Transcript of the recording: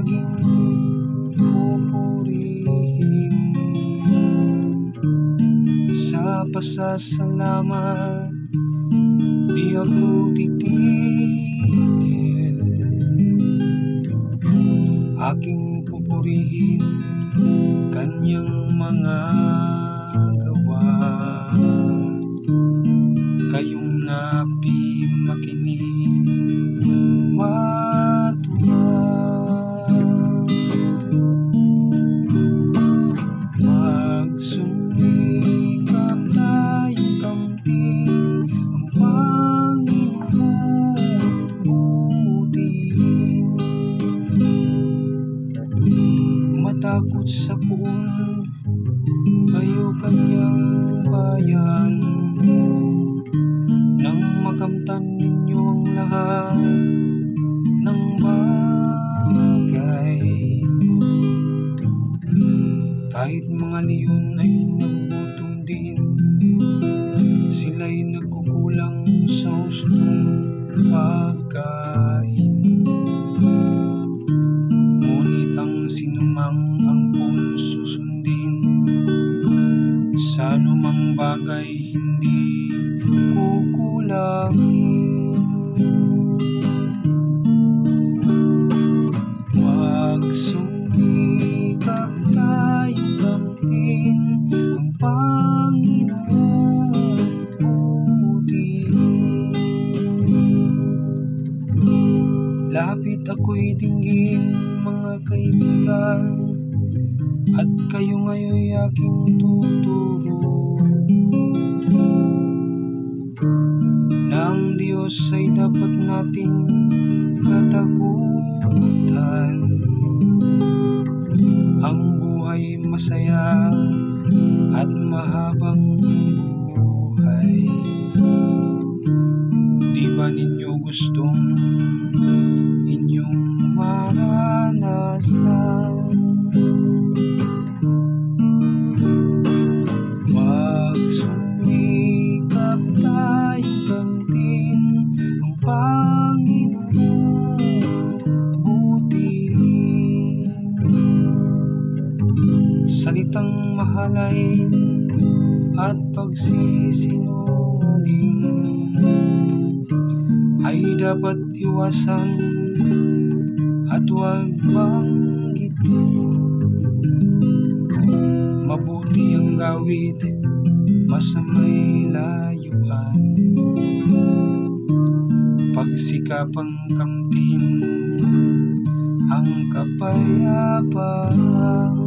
laging pupurihin. Sa pasasalamat di ako titigil, aking pupurihin kanyang mga gawa. Kayong napi makinig, matuwa, magsumikap tayong kamtin ang Panginoon butihin. Matakot sa puon kayo kanyang bayan, nang makamtan ninyo ang lahat ng bagay. Kahit mga leon ay nagugutom din, sila'y nagkukulang sa hustong pagkain. Ngunit ang sinumang angkon susundin, sa anumang bagay hindi kukulangin. Magsumikap tayong kamtin ang Panginoon butihin. Lapit ako'y dinggin mga kaibigan, at kayo ngayon'y aking tuturo. Na ang Diyos ay dapat nating katakutan, ang buhay masaya at mahabang buhay. Di ba ninyo gustong inyong maranasan? Magsumikap tayong kamtin ang Panginoon butihin. Salitang mahalay at pagsisinungaling ay dapat iwasan at huwag banggitin. Mabuti ang gawid, masama'y layuan. Pagsikapang kamtin ang kapayapaan.